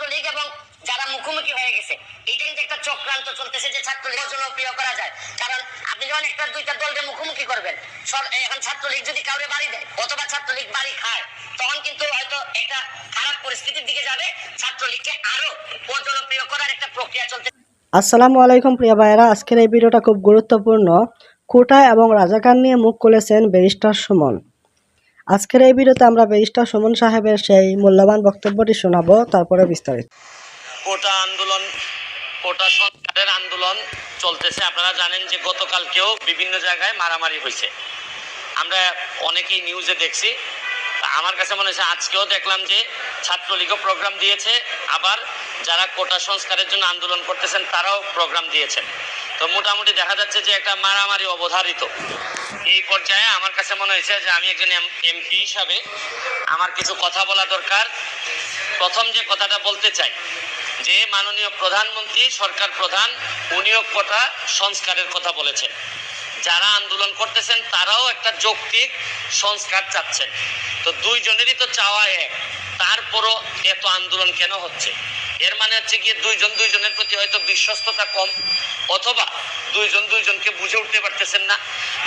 ছাত্রলীগ এবং যারা মুখোমুখি হয়ে গেছে, এইটা কিন্তু একটা চক্রান্ত চলতেছে যে ছাত্রলীগ জনপ্রিয় করা যায়। কারণ আপনি যখন একটা দুইটা দলকে মুখোমুখি করবেন, এখন ছাত্রলীগ যদি কাউরে বাড়ি দেয় অথবা ছাত্রলীগ বাড়ি খায়, তখন কিন্তু হয়তো একটা খারাপ পরিস্থিতির দিকে যাবে। ছাত্রলীগকে আরো অজনপ্রিয় করার একটা প্রক্রিয়া চলতে। আসসালামু আলাইকুম প্রিয় ভাইয়েরা, আজকের এই ভিডিওটা খুব গুরুত্বপূর্ণ। কোটা এবং রাজাকার নিয়ে মুখ খুলেছেন ব্যারিস্টার সুমন। আজকের এই ভিডিওতে আমরা ব্যারিস্টার সুমন সাহেবের সেই মূল্যবান বক্তব্যটি শোনাবো, তারপরে বিস্তারিত। কোটা আন্দোলন, কোটা সংস্কারের আন্দোলন চলতেছে। আপনারা জানেন যে গতকালকেও বিভিন্ন জায়গায় মারামারি হয়েছে, আমরা অনেকেই নিউজে দেখছি। আমার কাছে মনে হচ্ছে আজকেও দেখলাম যে ছাত্রলীগও প্রোগ্রাম দিয়েছে, আবার যারা কোটা সংস্কারের জন্য আন্দোলন করতেছেন তারাও প্রোগ্রাম দিয়েছেন। তো মোটামুটি দেখা যাচ্ছে যে একটা মারামারি অবধারিত। এই পর্যায়ে আমার কাছে মনে হয়েছে যে আমি একজন এমপি হিসাবে আমার কিছু কথা বলা দরকার। প্রথম যে কথাটা বলতে চাই যে মাননীয় প্রধানমন্ত্রী, সরকার প্রধান, উনিও কোটা সংস্কারের কথা বলেছেন। যারা আন্দোলন করতেছেন তারাও একটা যৌক্তিক সংস্কার চাচ্ছেন। তো দুইজনেরই তো চাওয়া এক, তারপরও এত আন্দোলন কেন হচ্ছে? এর মানে হচ্ছে গিয়ে দুইজন দুইজনের প্রতি হয়তো বিশ্বস্ততা কম, অথবা দুইজন দুইজনকে বুঝে উঠতে পারতেছেন না।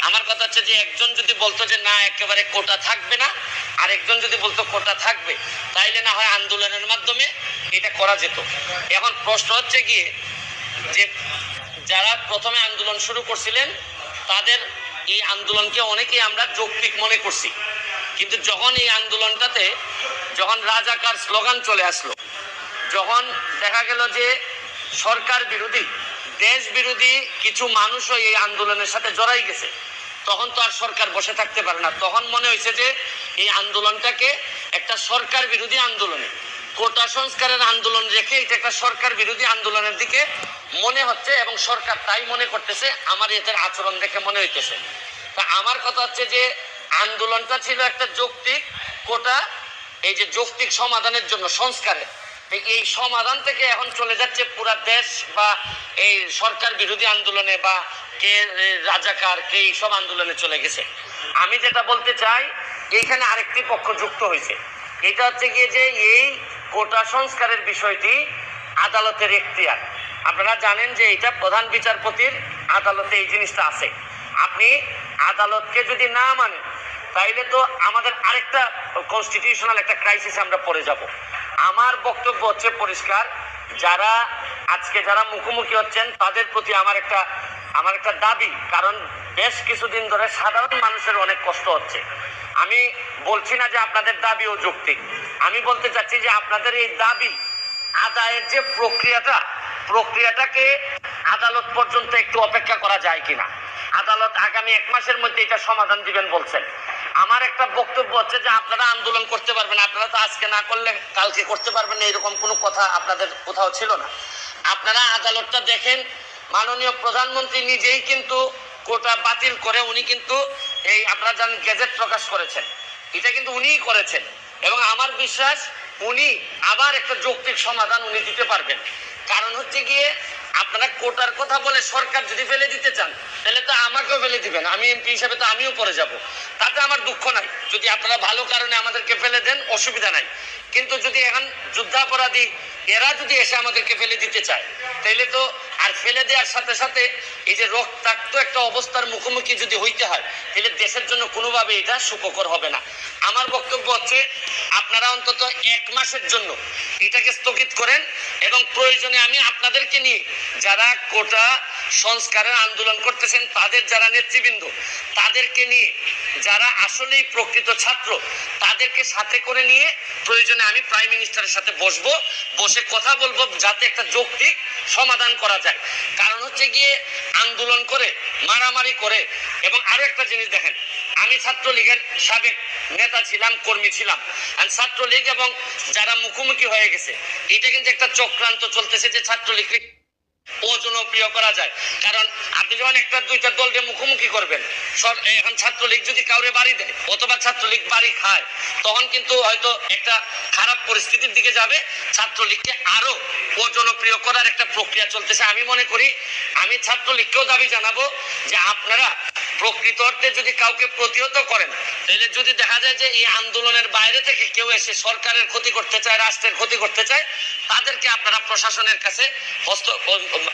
আমার কথা হচ্ছে যে একজন যদি বলতো যে না একেবারে কোটা থাকবে না, আর একজন যদি বলতো কোটা থাকবে, তাইলে না হয় আন্দোলনের মাধ্যমে এটা করা যেত। এখন প্রশ্ন হচ্ছে গিয়ে যে যারা প্রথমে আন্দোলন শুরু করছিলেন তাদের এই আন্দোলনকে অনেকেই আমরা যৌক্তিক মনে করছি, কিন্তু যখন এই আন্দোলনটাতে যখন রাজাকার স্লোগান চলে আসলো, যখন দেখা গেল যে সরকার বিরোধী, দেশ বিরোধী কিছু মানুষও এই আন্দোলনের সাথে জড়াই গেছে, তখন তো আর সরকার বসে থাকতে পারে না। তখন মনে হয়েছে যে এই আন্দোলনটাকে একটা সরকার বিরোধী আন্দোলনে, কোটা সংস্কারের আন্দোলন রেখে এটা একটা সরকার বিরোধী আন্দোলনের দিকে মনে হচ্ছে, এবং সরকার তাই মনে করতেছে। আমার এদের আচরণ দেখে মনে হইতেছে। তা আমার কথা হচ্ছে যে আন্দোলনটা ছিল একটা যৌক্তিক, কোটা এই যে যৌক্তিক সমাধানের জন্য, সংস্কারের, এই সমাধান থেকে এখন চলে যাচ্ছে পুরা দেশ বা এই সরকার বিরোধী আন্দোলনে, বা কে রাজাকার কে এইসব আন্দোলনে চলে গেছে। আমি যেটা বলতে চাই, এইখানে আরেকটি পক্ষ যুক্ত হয়েছে। এটা হচ্ছে গিয়ে যে এই কোটা সংস্কারের বিষয়টি আদালতের এখতিয়ার। আপনারা জানেন যে এটা প্রধান বিচারপতির আদালতে এই জিনিসটা আছে। আপনি আদালতকে যদি না মানেন তাইলে তো আমাদের আরেকটা কনস্টিটিউশনাল একটা ক্রাইসিসে আমরা পড়ে যাব। আমার বক্তব্য হচ্ছে পরিষ্কার, যারা আজকে যারা মুখোমুখি হচ্ছেন তাদের প্রতি আমার একটা দাবি, কারণ বেশ কিছুদিন ধরে সাধারণ মানুষের অনেক কষ্ট হচ্ছে। আমি বলছি না যে আপনাদের দাবিও যৌক্তিক, আমি বলতে চাচ্ছি যে আপনাদের এই দাবি আদায়ের যে প্রক্রিয়াটাকে আদালত পর্যন্ত একটু অপেক্ষা করা যায় কিনা। আদালত আগামী 1 মাসের মধ্যে এটা সমাধান দিবেন বলছেন। আমার একটা বক্তব্য হচ্ছে যে আপনারা আন্দোলন করতে পারবেন, আপনারা তো আজকে না করলে কালকে করতে পারবেন না, এরকম কোনো কথা আপনাদের কোথাও ছিল না। আপনারা আদালতটা দেখেন, মাননীয় প্রধানমন্ত্রী নিজেই কিন্তু কোটা বাতিল করে উনি কিন্তু এই আপনারা জানেন গেজেট প্রকাশ করেছেন, এটা কিন্তু উনিই করেছেন, এবং আমার বিশ্বাস উনি আবার একটা যৌক্তিক সমাধান উনি দিতে পারবেন। কারণ হচ্ছে গিয়ে আপনারা কোটার কথা বলে সরকার যদি ফেলে দিতে চান তাহলে তো আমাকেও ফেলে দিবেন, আমি এমপি হিসাবে তো আমিও পড়ে যাব, তাতে আমার দুঃখ নাই। যদি আপনারা ভালো কারণে আমাদেরকে ফেলে দেন অসুবিধা নাই, কিন্তু যদি এখন যুদ্ধাপরাধী এরা যদি এসে আমাদেরকে ফেলে দিতে চায় তাইলে তো আর ফেলে দেওয়ার সাথে সাথে এই যে রক্তাক্ত একটা অবস্থার মুখোমুখি যদি হইতে হয় তাহলে দেশের জন্য কোনোভাবে এটা সুখকর হবে না। আমার বক্তব্য হচ্ছে আপনারা অন্তত 1 মাসের জন্য এটাকে স্থগিত করেন, এবং প্রয়োজনে আমি আপনাদেরকে নিয়ে যারা কোটা সংস্কারের আন্দোলন করতেছেন তাদের যারা নেতৃবৃন্দ, তাদেরকে নিয়ে যারা আসলেই প্রকৃত ছাত্র তাদেরকে সাথে করে নিয়ে প্রয়োজনে আমি প্রাইম মিনিস্টারের সাথে বসে কথা বলবো, যাতে একটা যৌক্তিক সমাধান করা যায়। কারণ হচ্ছে গিয়ে আন্দোলন করে, মারামারি করে, এবং আরো একটা জিনিস দেখেন, আমি ছাত্রলীগের সাবেক নেতা ছিলাম, কর্মী ছিলাম, আর ছাত্রলীগ এবং যারা মুখোমুখি হয়ে গেছে, এটা কিন্তু একটা চক্রান্ত চলতেছে যে ছাত্রলীগকে অজনপ্রিয় করা যায়। কারণ আপনি যখন একটা দুইটা দলকে মুখোমুখি করবেন, এখন ছাত্রলীগ যদি কাউরে বাড়ি দেয় অথবা ছাত্রলীগ বাড়ি খায়, তখন কিন্তু হয়তো একটা খারাপ পরিস্থিতির দিকে যাবে। ছাত্রলীগকে আরো অজনপ্রিয় করার একটা প্রক্রিয়া চলতেছে। আমি মনে করি, আমি ছাত্রলীগকেও দাবি জানাবো যে আপনারা প্রকৃত অর্থে যদি কাউকে প্রতিহত করেন, তাহলে যদি দেখা যায় যে এই আন্দোলনের বাইরে থেকে কেউ এসে সরকারের ক্ষতি করতে চায়, রাষ্ট্রের ক্ষতি করতে চায়, তাদেরকে আপনারা প্রশাসনের কাছে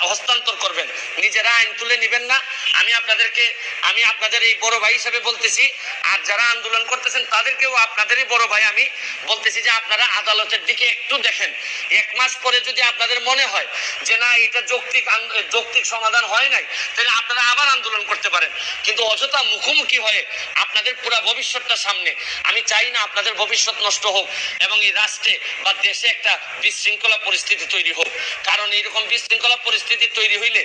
হস্তান্তর করবেন, নিজেরা আইন তুলে নেবেন না। আমি আপনাদের এই বড় ভাই হিসেবে বলতেছি, আর যারা আন্দোলন করতেছেন তাদেরকেও আপনাদেরই বড় ভাই আমি বলতেছি যে আপনারা আদালতের দিকে একটু দেখেন। 1 মাস পরে যদি আপনাদের মনে হয় যে না এটা যৌক্তিক সমাধান হয় নাই, তাহলে আপনারা আবার আন্দোলন করতে পারেন। কিন্তু অযথা মুখোমুখি হয়ে আপনাদের পুরো ভবিষ্যৎটা সামনে, আমি চাই না আপনাদের ভবিষ্যৎ নষ্ট হোক এবং এই রাষ্ট্রে বা দেশে একটা বিশৃঙ্খলা পরিস্থিতি তৈরি হোক। কারণ এইরকম বিশৃঙ্খলা পরিস্থিতি তৈরি হইলে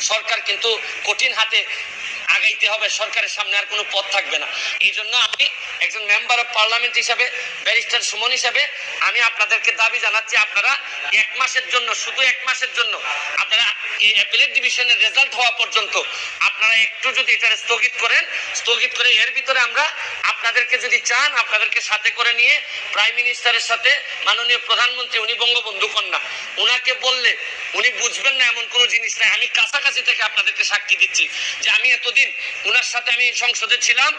সরকার কিন্তু কঠিন হাতে আগাইতে হবে, সরকারের সামনে আর কোনো পথ থাকবে না। এই জন্য আমি একজন মেম্বার অফ পার্লামেন্ট হিসাবে, ব্যারিস্টার সুমন হিসাবে আমি আপনাদেরকে দাবি জানাচ্ছি, আপনারা 1 মাসের জন্য, শুধু 1 মাসের জন্য আপনারা এই অ্যাপিলেট ডিভিশনের রেজাল্ট হওয়া পর্যন্ত আপনারা একটু যদি এটা স্থগিত করে এর ভিতরে আমরা আপনাদেরকে যদি চান, আপনাদেরকে সাথে করে নিয়ে প্রাইম মিনিস্টারের সাথে মাননীয় প্রধানমন্ত্রী, উনি বঙ্গবন্ধু কন্যা, উনাকে বললে উনি বুঝবেন না এমন কোনো জিনিস নাই। আমি কাছাকাছি থেকে আপনাদেরকে সাক্ষী দিচ্ছি যে আমি এতদিন উনার সাথে আমি সংসদে ছিলাম,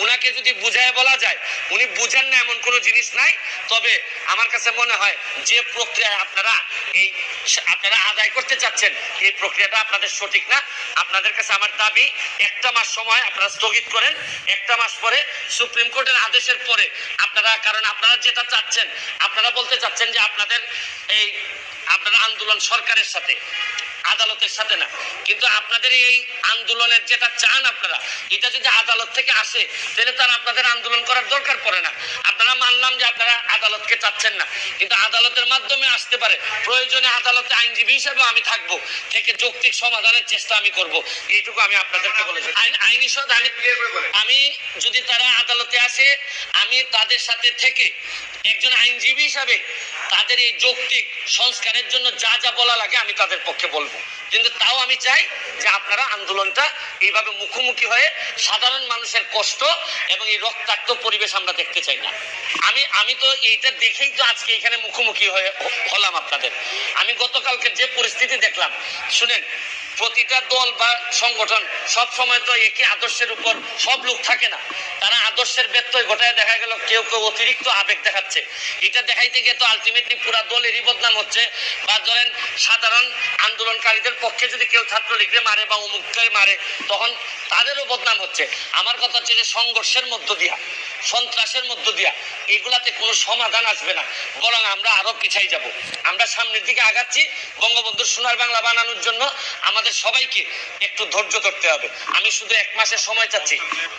উনাকে যদি বুঝায় বলা যায় উনি বুঝেন না এমন কোনো জিনিস নাই। তবে আমার কাছে মনে হয় যে প্রক্রিয়ায় আপনারা আদায় করতে চাচ্ছেন, এই প্রক্রিয়াটা আপনাদের সঠিক না। আপনাদের কাছে আমার দাবি 1টা মাস সময় আপনারা স্থগিত করেন। 1টা মাস পরে সুপ্রিম কোর্টের আদেশের পরে কারণ আপনারা যেটা চাচ্ছেন, আপনারা বলতে চাচ্ছেন যে আপনারা আন্দোলন সরকারের সাথে, আদালতের সাথে না। কিন্তু আপনাদের এই আন্দোলনের যেটা চান আপনারা, এটা যদি আদালত থেকে আসে তাহলে তার আপনাদের আন্দোলন করার দরকার পড়ে না। আপনারা মানলাম যে আপনারা আদালতকে চাচ্ছেন না, কিন্তু আদালতের মাধ্যমে আসতে পারে। প্রয়োজনে আদালতে আইনজীবী হিসেবে আমি থাকবো, থেকে যৌক্তিক সমাধানের চেষ্টা আমি করব। এইটুকু আমি আপনাদেরকে বলেছি। আইনি আমি যদি তারা আদালতে আসে, আমি তাদের সাথে থেকে একজন আইনজীবী হিসাবে তাদের এই যৌক্তিক সংস্কারের জন্য যা যা বলা লাগে আমি তাদের পক্ষে বলবো। কিন্তু তাও আমি চাই যে আপনারা আন্দোলনটা এইভাবে মুখোমুখি হয়ে সাধারণ মানুষের কষ্ট এবং এই রক্তাক্ত পরিবেশ আমরা দেখতে চাই না। আমি তো এইটা দেখেই তো আজকে এখানে মুখোমুখি হলাম আপনাদের। আমি গতকালকে যে পরিস্থিতি দেখলাম, শুনেন, প্রতিটা দল বা সংগঠন সব সময় তো একই আদর্শের উপর সব লোক থাকে না। তারা আদর্শের ব্যত্যয় ঘটায় দেখা গেল কেউ অতিরিক্ত আবেগ দেখাচ্ছে। এটা দেখাইতে গিয়ে তো আলটিমেটলি পুরা দলেরই বদনাম হচ্ছে। বা ধরেন সাধারণ আন্দোলনকারীদের পক্ষে যদি কেউ ছাত্রলীগকে মারে বা অমুককে মারে, তখন তাদেরও বদনাম হচ্ছে। আমার কথা হচ্ছে যে সংঘর্ষের মধ্য দিয়া, সন্ত্রাসের মধ্য দিয়া এগুলাতে কোনো সমাধান আসবে না, বরং আমরা আরো পিছাই যাব। আমরা সামনের দিকে আগাচ্ছি। বঙ্গবন্ধুর সোনার বাংলা বানানোর জন্য আমাদের সবাইকে একটু ধৈর্য ধরতে হবে। আমি শুধু 1 মাসের সময় চাচ্ছি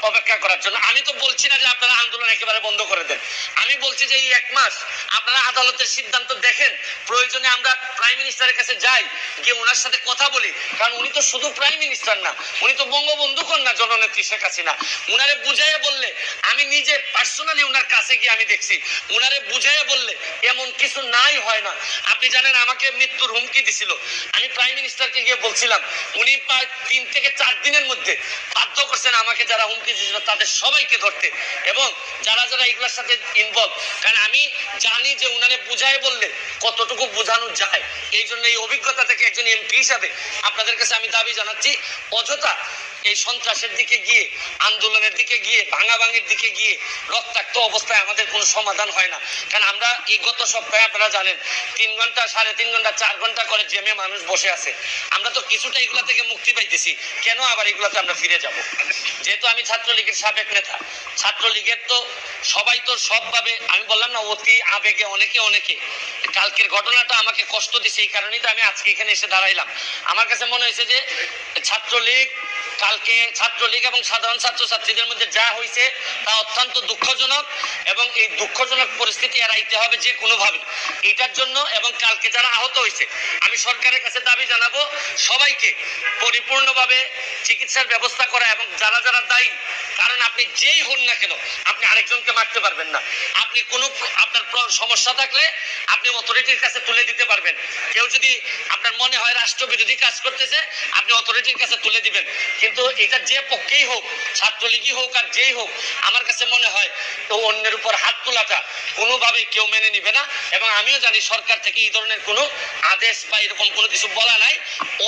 অপেক্ষা করার জন্য। আমি তো বলছি না যে আপনারা আন্দোলন একেবারে বন্ধ করে দেন। আমি বলছি যে এই 1 মাস আপনারা আদালতের সিদ্ধান্ত দেখেন। প্রয়োজনে আমরা প্রাইম মিনিস্টারের কাছে যাই, গিয়ে ওনার সাথে কথা বলি। কারণ উনি তো শুধু প্রাইম মিনিস্টার না, উনি তো বঙ্গবন্ধু কন্যা জননেত্রী শেখ হাসিনা। উনারে বুঝাইয়া বললে, আমি নিজে পার্সোনালি উনার কাছে গিয়ে আমি দেখছি, উনারে বুঝাইয়া বললে এমন কিছু নাই হয় না। আপনি জানেন আমাকে মৃত্যুর হুমকি দিছিল, আমি প্রাইম মিনিস্টারকে গিয়ে বলছিলাম, উনি প্রায় 3 থেকে 4 দিনের মধ্যে বাধ্য করছেন আমাকে যারা হুমকি দিয়েছিল তাদের সবাইকে ধরতে, এবং যারা এগুলোর সাথে ইনভলভ। কারণ আমি জানি যে উনারে বুঝায় বললে কতটুকু বোঝানো যায়। এই জন্য এই অভিজ্ঞতা থেকে একজন এমপি হিসাবে আপনাদের কাছে আমি দাবি জানাচ্ছি, অযথা এই সন্ত্রাসের দিকে গিয়ে, আন্দোলনের দিকে গিয়ে, ভাঙাভাঙির দিকে গিয়ে রক্তাক্ত অবস্থায় আমাদের কোনো সমাধান হয় না। কারণ আমরা এই গত সপ্তাহে আপনারা জানেন 3 ঘন্টা, 3.5 ঘন্টা, 4 ঘন্টা করে জেমে মানুষ বসে আছে। আমরা তো কিছুটা এগুলা থেকে মুক্তি পাইতেছি, কেন আবার এগুলাতে আমরা ফিরে যাব? যেহেতু আমি ছাত্রলীগের সাবেক নেতা, ছাত্রলীগের তো সবাই তো সবভাবে, আমি বললাম না, অতি আবেগে অনেকে কালকের ঘটনাটা আমাকে কষ্ট দিছে। এই কারণেই তো আমি আজকে এখানে এসে দাঁড়াইলাম। আমার কাছে মনে হয়েছে যে ছাত্রলীগ এবং সাধারণ ছাত্রছাত্রীদের মধ্যে যা হয়েছে তা অত্যন্ত দুঃখজনক, এবং এই দুঃখজনক পরিস্থিতি এড়াইতে হবে যে কোনোভাবে। এটার জন্য এবং কালকে যারা আহত হয়েছে, আমি সরকারের কাছে দাবি জানাবো সবাইকে পরিপূর্ণভাবে চিকিৎসার ব্যবস্থা করা, এবং যারা দায়ী কারণ আপনি যেই হন না কেন আপনি আরেকজনকে মারতে পারবেন না। আপনি কোনো আপনার সমস্যা থাকলে আপনি অথরিটির কাছে তুলে দিতে পারবেন। কেউ যদি আপনার মনে হয় রাষ্ট্রবিরোধী কাজ করতেছে আপনি অথরিটির কাছে তুলে দিবেন। কিন্তু এটা যে পক্ষেই হোক, ছাত্রলীগই হোক আর যেই হোক, আমার কাছে মনে হয় তো অন্যের উপর হাত তোলাটা কোনোভাবেই কেউ মেনে নিবে না। এবং আমিও জানি সরকার থেকে এই ধরনের কোনো আদেশ বা এরকম কোনো কিছু বলা নাই।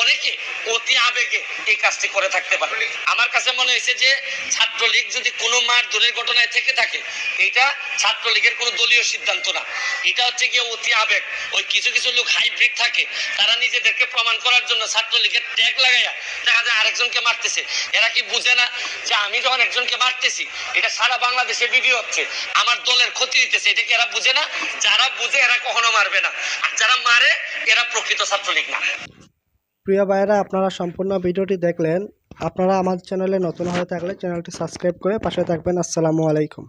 অনেকে অতি আবেগে এই কাজটি করে থাকতে পারে। আমার কাছে মনে হয়েছে যে ছাত্রলীগ যদি কোনো মারধরের ঘটনায় থেকে থাকে, এটা ছাত্রলীগের কোনো দলীয় সিদ্ধান্ত না, এটা হচ্ছে গিয়ে অতি আবেগ। ওই কিছু কিছু লোক হাইব্রিড থাকে, তারা নিজেদেরকে প্রমাণ করার জন্য ছাত্রলীগের ট্যাগ লাগাইয়া দেখা যায় আরেকজনকে মারতেছে। এরা কি বুঝে না যে আমি যখন একজনকে মারতেছি এটা সারা বাংলাদেশে ভিডিও হচ্ছে, আমার দলের ক্ষতি হইতেছে? এটা কি এরা বুঝে না? যারা বুঝে এরা কখনো মারবে না, আর যারা মারে এরা প্রকৃত ছাত্রলীগ না। প্রিয় ভাইয়েরা, আপনারা সম্পূর্ণ ভিডিওটি দেখলেন। আপনারা আমাদের চ্যানেলে নতুন হয়ে থাকলে চ্যানেলটি সাবস্ক্রাইব করে পাশে থাকবেন। আসসালামু আলাইকুম।